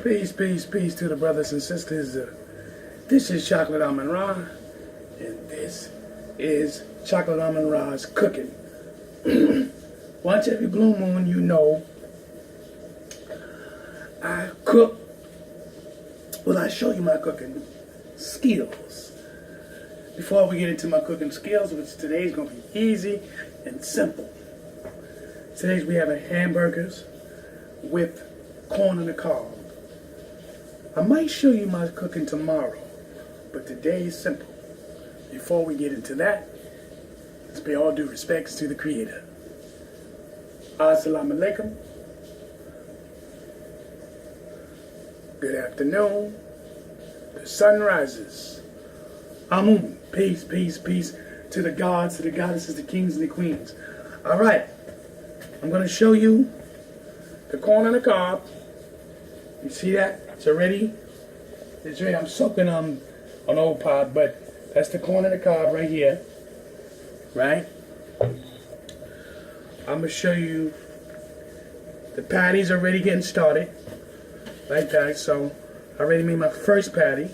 Peace, peace, peace to the brothers and sisters. This is Chocolate Amun Ra, and this is Chocolate Amun Ra's cooking. Once every blue moon, you know, I cook. Well, I show you my cooking skills. Before we get into my cooking skills, which today's going to be easy and simple. Today's we having hamburgers with corn on the cob. I might show you my cooking tomorrow, but today is simple. Before we get into that, let's pay all due respects to the Creator. Assalamu alaikum. Good afternoon. The sun rises. Amun. Peace, peace, peace to the gods, to the goddesses, the kings, and the queens. All right. I'm going to show you the corn on the cob. You see that? It's ready. I'm soaking on an old pot, but that's the corn on the cob right here. Right? I'm going to show you the patties already getting started. Like that. So I already made my first patty.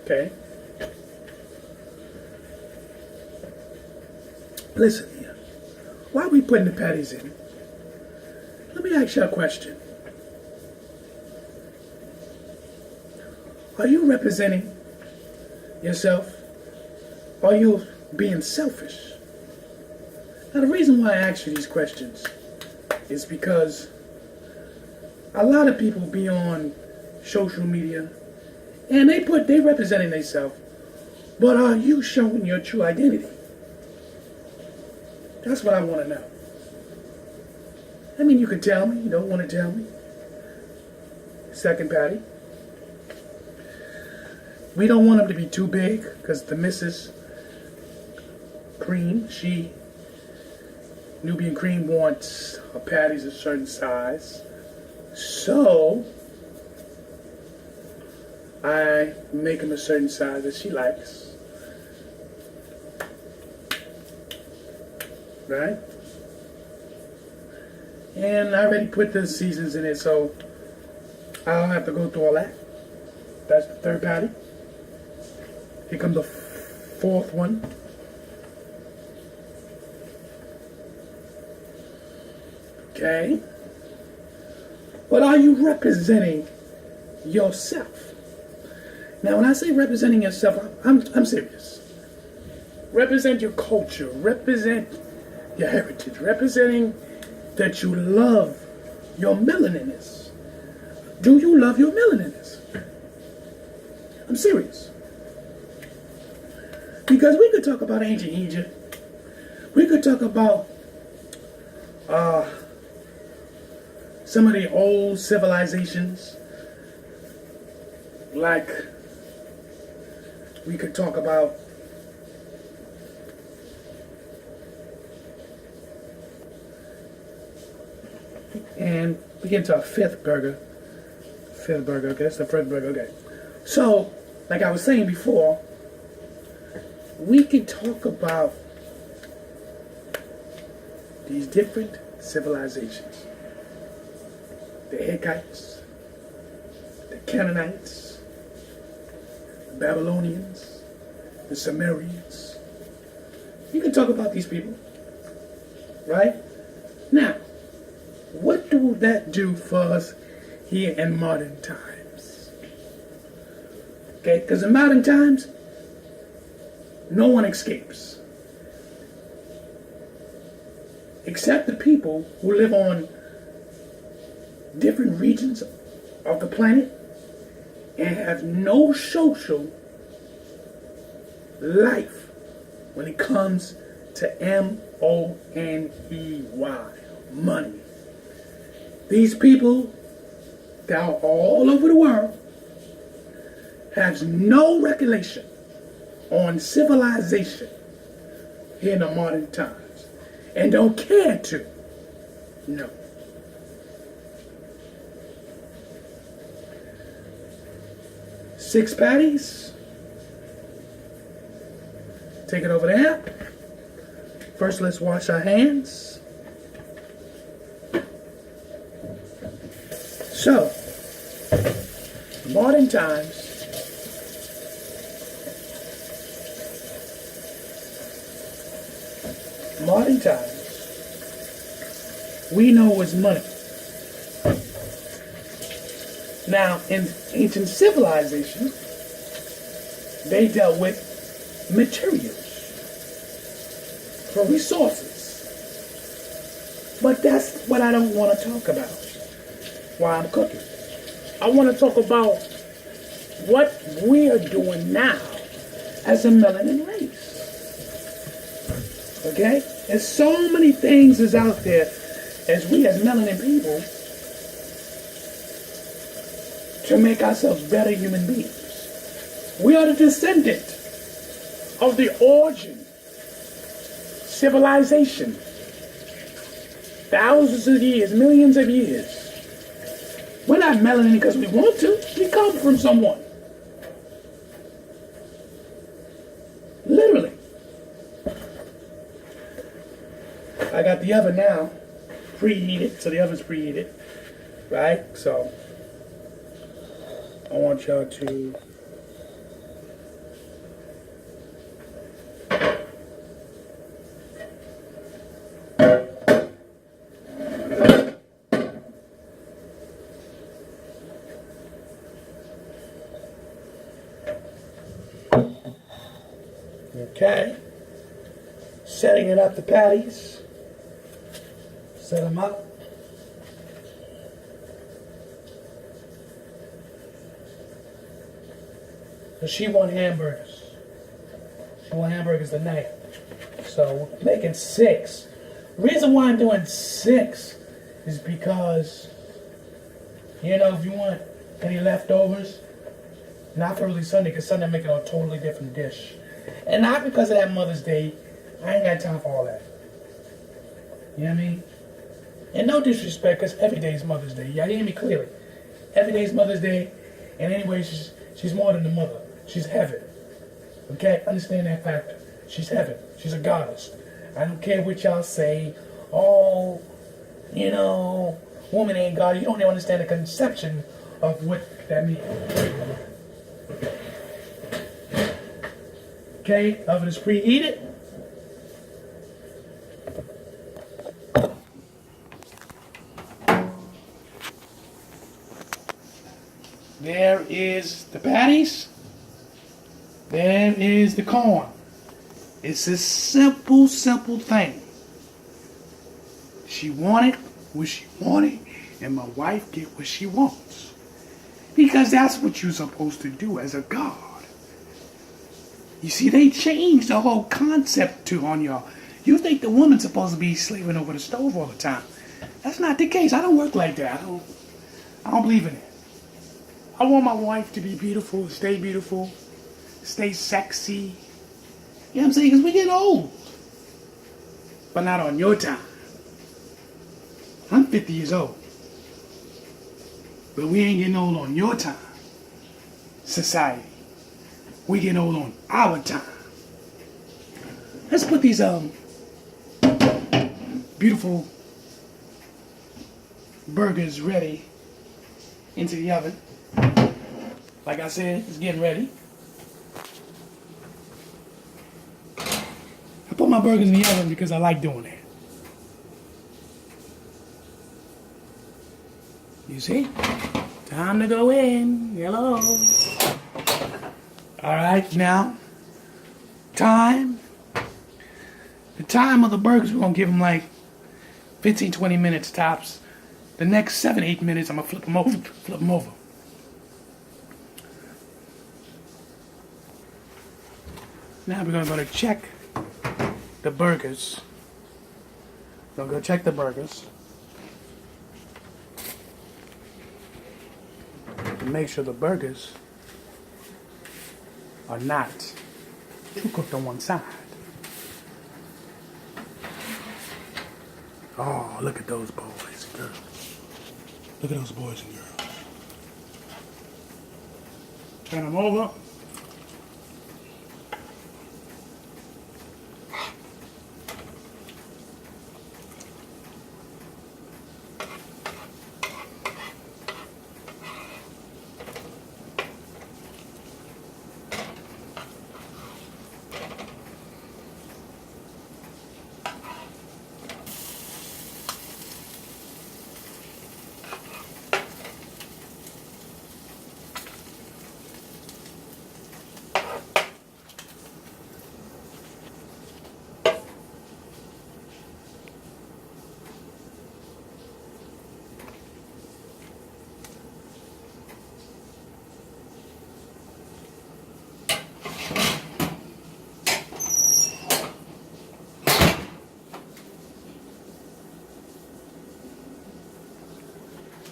Okay. Listen here. Why are we putting the patties in? Let me ask you a question. Are you representing yourself? Are you being selfish? Now the reason why I ask you these questions is because a lot of people be on social media and they representing themselves, but are you showing your true identity? That's what I want to know. I mean, you can tell me. You don't want to tell me. Second patty. We don't want them to be too big because the Mrs. Cream, Nubian Cream wants her patties a certain size. So, I make them a certain size that she likes. Right? And I already put the seasons in it, so I don't have to go through all that. That's the third patty. Here comes the fourth one. Okay. But are you representing yourself? Now, when I say representing yourself, I'm serious. Represent your culture. Represent your heritage. Representing that you love your melaniness. Do you love your melaniness? I'm serious. Because we could talk about ancient Egypt. We could talk about some of the old civilizations. Like, we could talk about and we get to our fifth burger. Okay, that's the first burger, okay. So, like I was saying before, we can talk about these different civilizations. The Hittites, the Canaanites, the Babylonians, the Sumerians. You can talk about these people, right? Now, what do that do for us here in modern times? Okay, because in modern times, no one escapes. Except the people who live on different regions of the planet and have no social life when it comes to M-O-N-E-Y, money. These people that are all over the world have no recollection on civilization here in the modern times and don't care to. No. Six patties. Take it over there. First, let's wash our hands. So, modern times, we know is money. Now, in ancient civilization, they dealt with materials for resources. But that's what I don't want to talk about while I'm cooking. I want to talk about what we are doing now as a melanin race. Okay? There's so many things is out there as we as melanin people to make ourselves better human beings. We are the descendant of the origin, civilization, thousands of years, millions of years. We're not melanin because we want to. We come from someone. Literally. I got the oven now preheated, so the oven's preheated, right? So I want y'all to okay, setting it up the patties, set them up. So she want hamburgers. She want hamburgers tonight. So we're making 6. The reason why I'm doing 6 is because, you know, if you want any leftovers, not for really Sunday, because Sunday I'm making a totally different dish. And not because of that Mother's Day. I ain't got time for all that. You know what I mean? And no disrespect, because every day is Mother's Day. Y'all hear me clearly? Every day is Mother's Day. And anyway, she's more than a mother. She's heaven. Okay? Understand that factor. She's heaven. She's a goddess. I don't care what y'all say. Oh, you know, woman ain't God. You don't even understand the conception of what that means. Okay? Oven is preheated. There is the patties. There is the corn. It's a simple, simple thing. She wanted what she wanted, and my wife get what she wants. Because that's what you're supposed to do as a god. You see, they changed the whole concept to on y'all. You think the woman's supposed to be slaving over the stove all the time. That's not the case. I don't work like that. I don't believe in it. I want my wife to be beautiful, stay sexy. You know what I'm saying? Because we get old. But not on your time. I'm 50 years old. But we ain't getting old on your time. Society. We getting old on our time. Let's put these beautiful burgers ready into the oven. Like I said, it's getting ready. I put my burgers in the oven because I like doing that. You see? Time to go in. Hello. Alright, now, time. The time of the burgers, we're going to give them like 15, 20 minutes tops. The next 7, 8 minutes, I'm going to flip them over. Now we're going to go to check the burgers. We're going to go check the burgers. To make sure the burgers are not too cooked on one side. Oh, look at those boys and girls. Look at those boys and girls. Turn them over.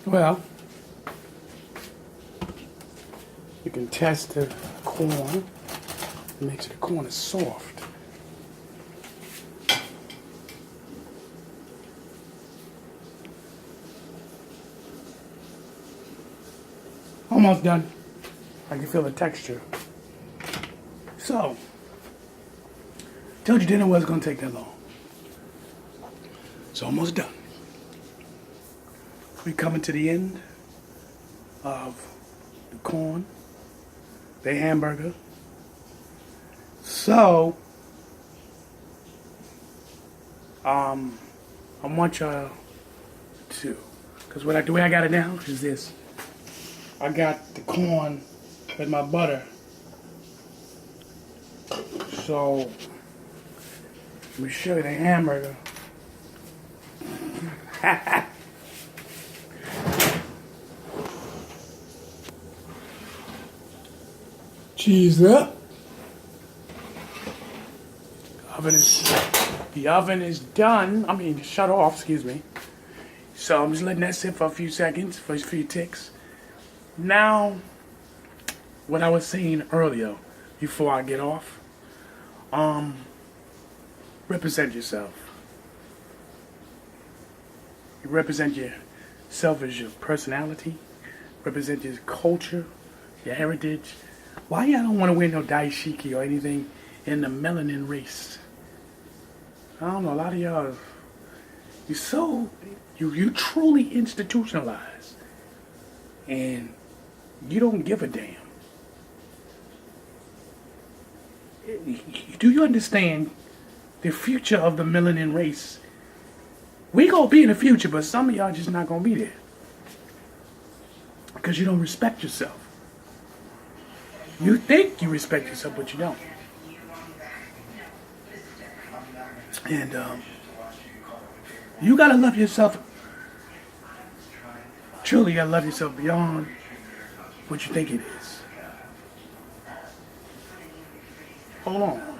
Well, you can test the corn. Make sure the corn is soft. Almost done. I can feel the texture. So, told you dinner wasn't going to take that long. It's almost done. We're coming to the end of the corn, the hamburger. So, I want y'all to, because the way I got it now is this. I got the corn with my butter. So, let me show you the hamburger. Cheese up. The oven is done. I mean, shut off, excuse me. So I'm just letting that sit for a few seconds, for a few ticks. Now, what I was saying earlier, before I get off, represent yourself. You represent yourself as your personality, represent your culture, your heritage. Why y'all don't want to wear no dashiki or anything in the melanin race? I don't know, a lot of y'all, you truly institutionalized, and you don't give a damn. Do you understand the future of the melanin race? We gonna be in the future, but some of y'all just not gonna be there because you don't respect yourself. You think you respect yourself, but you don't. And you gotta love yourself. Truly, you gotta love yourself beyond what you think it is. Hold on.